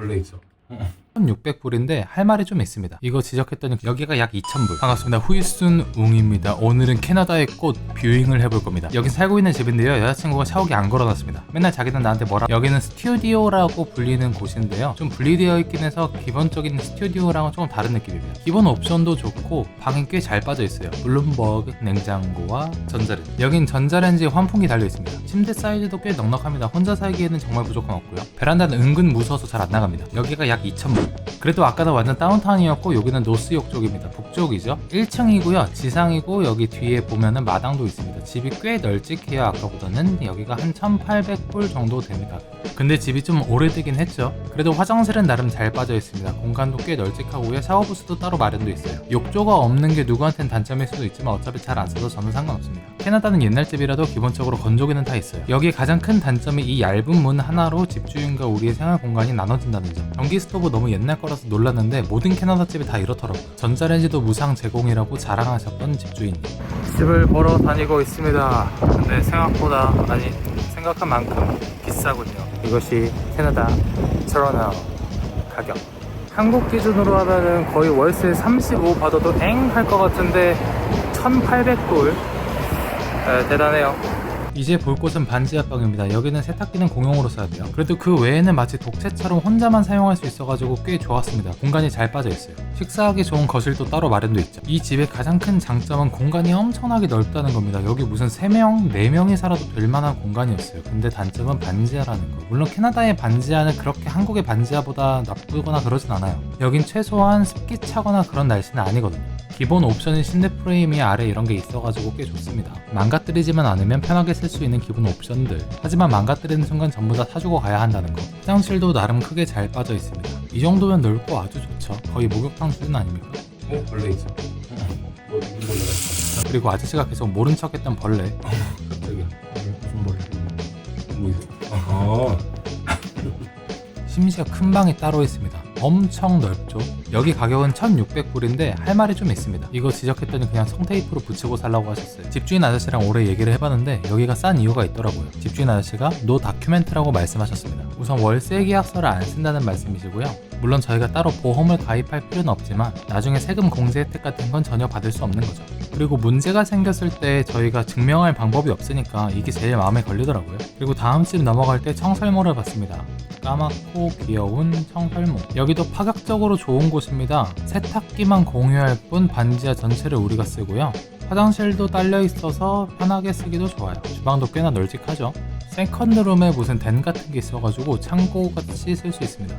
원래 있어. 1,600불인데 할 말이 좀 있습니다. 이거 지적했더니 여기가 약 2,000불. 반갑습니다. 후이순 웅입니다. 오늘은 캐나다의 꽃 뷰잉을 해볼 겁니다. 여긴 살고 있는 집인데요. 여자친구가 샤워기 안 걸어놨습니다. 맨날 자기는 나한테 뭐라. 여기는 스튜디오라고 불리는 곳인데요. 좀 분리되어 있긴 해서 기본적인 스튜디오랑은 조금 다른 느낌입니다. 기본 옵션도 좋고 방이 꽤 잘 빠져 있어요. 블룸버그 냉장고와 전자레인지. 여긴 전자레인지 환풍기 달려 있습니다. 침대 사이즈도 꽤 넉넉합니다. 혼자 살기에는 정말 무조건 없고요. 베란다는 은근 무서워서 잘 안 나갑니다. 여기가 약 2,000불. 그래도 아까는 완전 다운타운이었고 여기는 노스역 쪽입니다. 북쪽이죠. 1층이고요. 지상이고 여기 뒤에 보면은 마당도 있습니다. 집이 꽤 널찍해요. 아까보다는. 여기가 한 1,800불 정도 됩니다. 근데 집이 좀 오래되긴 했죠. 그래도 화장실은 나름 잘 빠져 있습니다. 공간도 꽤 널찍하고요. 샤워부스도 따로 마련돼 있어요. 욕조가 없는 게 누구한텐 단점일 수도 있지만 어차피 잘 안 써서 저는 상관없습니다. 캐나다는 옛날 집이라도 기본적으로 건조기는 다 있어요. 여기에 가장 큰 단점이 이 얇은 문 하나로 집주인과 우리의 생활 공간이 나눠진다는 점. 전기 스토브 너무 옛날 거라서 놀랐는데 모든 캐나다 집이 다 이렇더라고요. 전자레인지도 무상 제공이라고 자랑하셨던 집주인님. 집을 보러 다니고 있습니다. 근데 생각보다 아니 생각한 만큼 비싸군요. 이것이 캐나다 토론토 가격. 한국 기준으로 하면은 거의 월세 35 받아도 엥 할 것 같은데 1,800불. 대단해요. 이제 볼 곳은 반지 합방입니다. 여기는 세탁기는 공용으로 써야 돼요. 그래도 그 외에는 마치 독채처럼 혼자만 사용할 수 있어가지고 꽤 좋았습니다. 공간이 잘 빠져 있어요. 식사하기 좋은 거실도 따로 마련돼 있죠. 이 집의 가장 큰 장점은 공간이 엄청나게 넓다는 겁니다. 여기 무슨 3명, 4명이 살아도 될 만한 공간이었어요. 근데 단점은 반지하라는 거. 물론 캐나다의 반지하는 그렇게 한국의 반지하보다 나쁘거나 그러진 않아요. 여긴 최소한 습기 차거나 그런 날씨는 아니거든요. 기본 옵션인 실내 프레임이 아래 이런 게 있어가지고 꽤 좋습니다. 망가뜨리지만 않으면 편하게 쓸 수 있는 기본 옵션들. 하지만 망가뜨리는 순간 전부 다 사주고 가야 한다는 거. 화장실도 나름 크게 잘 빠져 있습니다. 이 정도면 넓고 아주 좋죠. 거의 목욕탕 수준 아닙니까? 원래 있어. 뭐 무슨 벌레가 있어? 그리고 아저씨가 계속 모른 척했던 벌레. 갑자기 무슨 벌레? 뭐 있어? 심지어 큰 방이 따로 있습니다. 엄청 넓죠. 여기 가격은 1,600불인데 할 말이 좀 있습니다. 이거 지적했더니 그냥 성테이프로 붙이고 살라고 하셨어요. 집주인 아저씨랑 오래 얘기를 해봤는데 여기가 싼 이유가 있더라고요. 집주인 아저씨가 노 다큐멘트라고 말씀하셨습니다. 우선 월세 계약서를 안 쓴다는 말씀이시고요. 물론 저희가 따로 보험을 가입할 필요는 없지만 나중에 세금 공제 혜택 같은 건 전혀 받을 수 없는 거죠. 그리고 문제가 생겼을 때 저희가 증명할 방법이 없으니까 이게 제일 마음에 걸리더라고요. 그리고 다음 집 넘어갈 때 청설모를 봤습니다. 까맣고 귀여운 청설모. 여기도 파격적으로 좋은 곳입니다. 세탁기만 공유할 뿐 반지하 전체를 우리가 쓰고요. 화장실도 딸려 있어서 편하게 쓰기도 좋아요. 주방도 꽤나 널찍하죠. 세컨드룸에 무슨 덴 같은 게 있어가지고 창고같이 쓸 수 있습니다.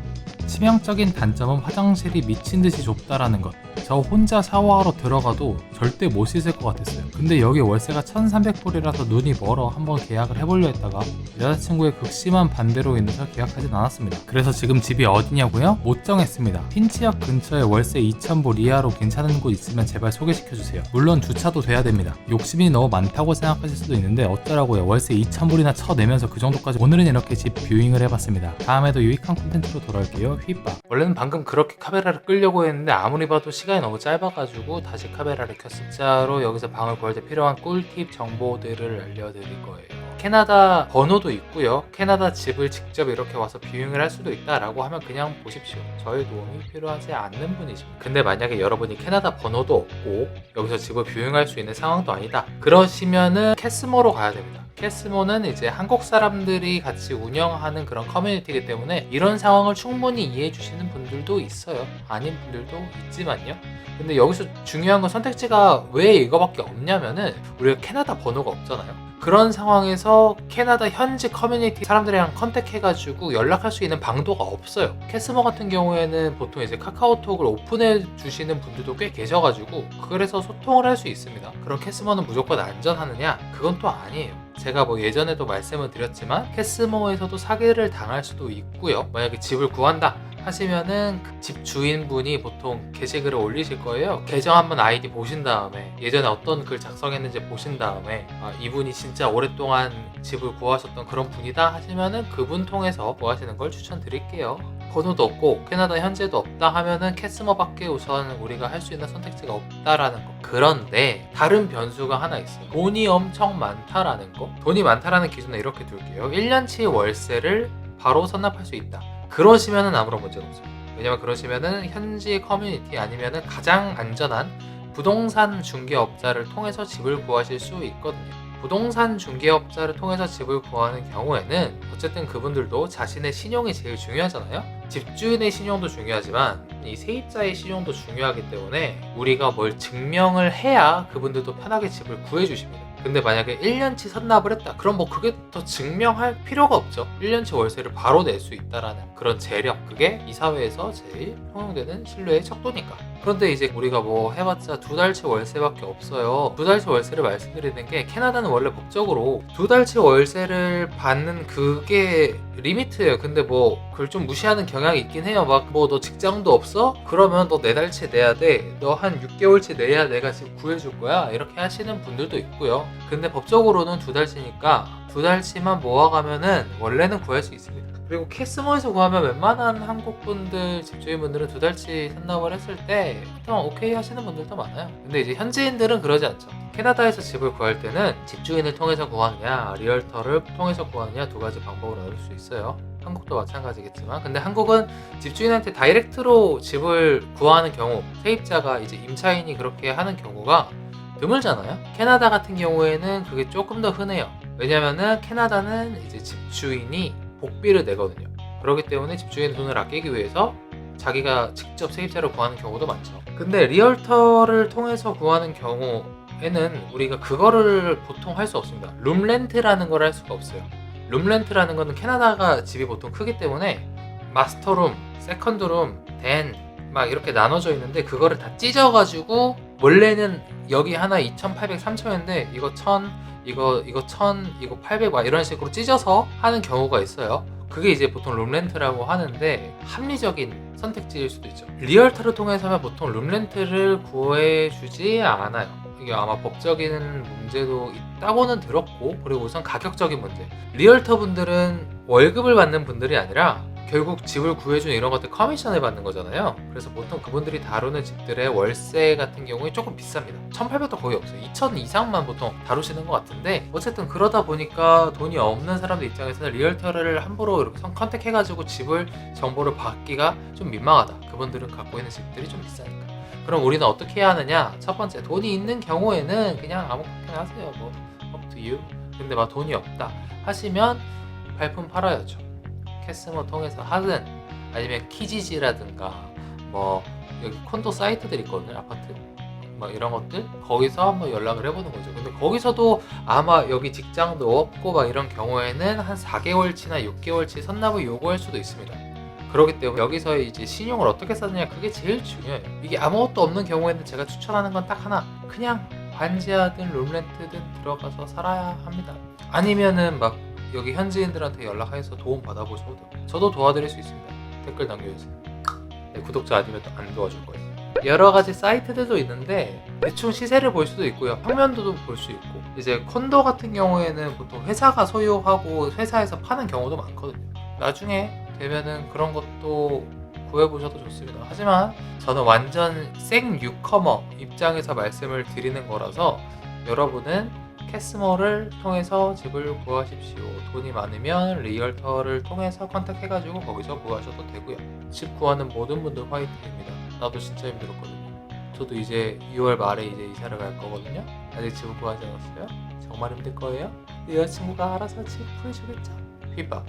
치명적인 단점은 화장실이 미친듯이 좁다라는 것. 저 혼자 샤워하러 들어가도 절대 못 씻을 것 같았어요. 근데 여기 월세가 1,300불이라서 눈이 멀어 한번 계약을 해보려 했다가 여자친구의 극심한 반대로 인해서 계약하진 않았습니다. 그래서 지금 집이 어디냐고요? 못 정했습니다. 핀치역 근처에 월세 2,000불 이하로 괜찮은 곳 있으면 제발 소개시켜주세요. 물론 주차도 돼야 됩니다. 욕심이 너무 많다고 생각하실 수도 있는데 어쩌라고요. 월세 2,000불이나 쳐내면서 그 정도까지. 오늘은 이렇게 집 뷰잉을 해봤습니다. 다음에도 유익한 콘텐츠로 돌아올게요. 휘빠. 원래는 방금 그렇게 카메라를 끄려고 했는데 아무리 봐도 시간이 너무 짧아가지고 다시 카메라를 켰어요. 진짜로 여기서 방을 구할 때 필요한 꿀팁 정보들을 알려드릴 거예요. 캐나다 번호도 있고요. 캐나다 집을 직접 이렇게 와서 뷰잉을 할 수도 있다라고 하면 그냥 보십시오. 저의 도움이 필요하지 않는 분이십니다. 근데 만약에 여러분이 캐나다 번호도 없고 여기서 집을 뷰잉할 수 있는 상황도 아니다. 그러시면은 캐스모로 가야 됩니다. 캐스모는 이제 한국 사람들이 같이 운영하는 그런 커뮤니티이기 때문에 이런 상황을 충분히 이해해 주시는 분들도 있어요. 아닌 분들도 있지만요. 근데 여기서 중요한 건 선택지가 왜 이거밖에 없냐면은 우리가 캐나다 번호가 없잖아요. 그런 상황에서 캐나다 현지 커뮤니티 사람들이랑 컨택해가지고 연락할 수 있는 방도가 없어요. 캐스모 같은 경우에는 보통 이제 카카오톡을 오픈해 주시는 분들도 꽤 계셔가지고 그래서 소통을 할 수 있습니다. 그럼 캐스모는 무조건 안전하느냐? 그건 또 아니에요. 제가 뭐 예전에도 말씀을 드렸지만 캐스모에서도 사기를 당할 수도 있고요. 만약에 집을 구한다 하시면은 집 주인분이 보통 게시글을 올리실 거예요. 계정 한번 아이디 보신 다음에 예전에 어떤 글 작성했는지 보신 다음에 이분이 진짜 오랫동안 집을 구하셨던 그런 분이다 하시면은 그분 통해서 구하시는 걸 추천드릴게요. 번호도 없고 캐나다 현재도 없다 하면은 캐스머밖에 우선 우리가 할 수 있는 선택지가 없다라는 거. 그런데 다른 변수가 하나 있어요. 돈이 엄청 많다라는 거. 돈이 많다라는 기준을 이렇게 둘게요. 1년치 월세를 바로 선납할 수 있다. 그러시면은 아무런 문제가 없어요. 왜냐면 그러시면은 현지 커뮤니티 아니면은 가장 안전한 부동산 중개업자를 통해서 집을 구하실 수 있거든요. 부동산 중개업자를 통해서 집을 구하는 경우에는 어쨌든 그분들도 자신의 신용이 제일 중요하잖아요. 집주인의 신용도 중요하지만 이 세입자의 신용도 중요하기 때문에 우리가 뭘 증명을 해야 그분들도 편하게 집을 구해주십니다. 근데 만약에 1년치 선납을 했다. 그럼 뭐 그게 더 증명할 필요가 없죠. 1년치 월세를 바로 낼 수 있다라는 그런 재력, 그게 이 사회에서 제일 통용되는 신뢰의 척도니까. 그런데 이제 우리가 뭐 해봤자 2달치 월세밖에 없어요. 2달치 월세를 말씀드리는 게 캐나다는 원래 법적으로 2달치 월세를 받는 그게 리미트예요. 근데 뭐 그걸 좀 무시하는 경향이 있긴 해요. 막 뭐 너 직장도 없어? 그러면 너 4달치 내야 돼. 너 한 6개월치 내야 내가 집 구해줄 거야. 이렇게 하시는 분들도 있고요. 근데 법적으로는 2달치니까 2달치만 모아가면은 원래는 구할 수 있습니다. 그리고 캐스머에서 구하면 웬만한 한국분들, 집주인분들은 2달치 선납을 했을 때 일단 오케이 하시는 분들도 많아요. 근데 이제 현지인들은 그러지 않죠. 캐나다에서 집을 구할 때는 집주인을 통해서 구하느냐, 리얼터를 통해서 구하느냐 두 가지 방법으로 나눌 수 있어요. 한국도 마찬가지겠지만, 근데 한국은 집주인한테 다이렉트로 집을 구하는 경우, 세입자가 이제 임차인이 그렇게 하는 경우가 드물잖아요. 캐나다 같은 경우에는 그게 조금 더 흔해요. 왜냐면은 캐나다는 이제 집주인이 복비를 내거든요. 그렇기 때문에 집주인의 돈을 아끼기 위해서 자기가 직접 세입자를 구하는 경우도 많죠. 근데 리얼터를 통해서 구하는 경우에는 우리가 그거를 보통 할 수 없습니다. 룸렌트라는 걸 할 수가 없어요. 룸렌트라는 거는 캐나다가 집이 보통 크기 때문에 마스터룸, 세컨드룸, 막 이렇게 나눠져 있는데 그거를 다 찢어가지고 원래는 여기 하나 2,800, 3,000인데 이거 1,000, 이거 1,000, 이거 800 막 이런 식으로 찢어서 하는 경우가 있어요. 그게 이제 보통 룸렌트라고 하는데 합리적인 선택지일 수도 있죠. 리얼터를 통해서 하면 보통 룸렌트를 구해주지 않아요. 이게 아마 법적인 문제도 있다고는 들었고, 그리고 우선 가격적인 문제. 리얼터 분들은 월급을 받는 분들이 아니라 결국 집을 구해주는 이런 것들 커미션을 받는 거잖아요. 그래서 보통 그분들이 다루는 집들의 월세 같은 경우에 조금 비쌉니다. 1,800도 거의 없어요. 2,000 이상만 보통 다루시는 것 같은데, 어쨌든 그러다 보니까 돈이 없는 사람들 입장에서는 리얼터를 함부로 이렇게 컨택해가지고 집을 정보를 받기가 좀 민망하다. 그분들은 갖고 있는 집들이 좀 비싸니까. 그럼 우리는 어떻게 해야 하느냐? 첫 번째, 돈이 있는 경우에는 그냥 아무거나 하세요. 뭐 up to you. 근데 막 돈이 없다 하시면 발품 팔아야죠. 캐스머 통해서 하든 아니면 키지지라든가 뭐 여기 콘도 사이트들 있거든요. 아파트 뭐 이런 것들 거기서 한번 연락을 해보는 거죠. 근데 거기서도 아마 여기 직장도 없고 막 이런 경우에는 한 4개월치나 6개월치 선납을 요구할 수도 있습니다. 그렇기 때문에 여기서 이제 신용을 어떻게 쓰느냐, 그게 제일 중요해요. 이게 아무것도 없는 경우에는 제가 추천하는 건 딱 하나, 그냥 반지하든 룸렌트든 들어가서 살아야 합니다. 아니면은 막 여기 현지인들한테 연락해서 도움 받아보셔도 돼요. 저도 도와드릴 수 있습니다. 댓글 남겨주세요. 네, 구독자 아니면 또 안 도와줄 거예요. 여러 가지 사이트들도 있는데 대충 시세를 볼 수도 있고요. 평면도도 볼 수 있고, 이제 콘도 같은 경우에는 보통 회사가 소유하고 회사에서 파는 경우도 많거든요. 나중에 되면은 그런 것도 구해보셔도 좋습니다. 하지만 저는 완전 생 뉴커머 입장에서 말씀을 드리는 거라서 여러분은 캐스머를 통해서 집을 구하십시오. 돈이 많으면 리얼터를 통해서 컨택해가지고 거기서 구하셔도 되고요. 집 구하는 모든 분들 화이팅입니다. 나도 진짜 힘들었거든요. 저도 이제 6월 말에 이제 이사를 갈 거거든요. 아직 집을 구하지 않았어요. 정말 힘들 거예요. 여자친구가 알아서 집 구해주겠죠. 휘바.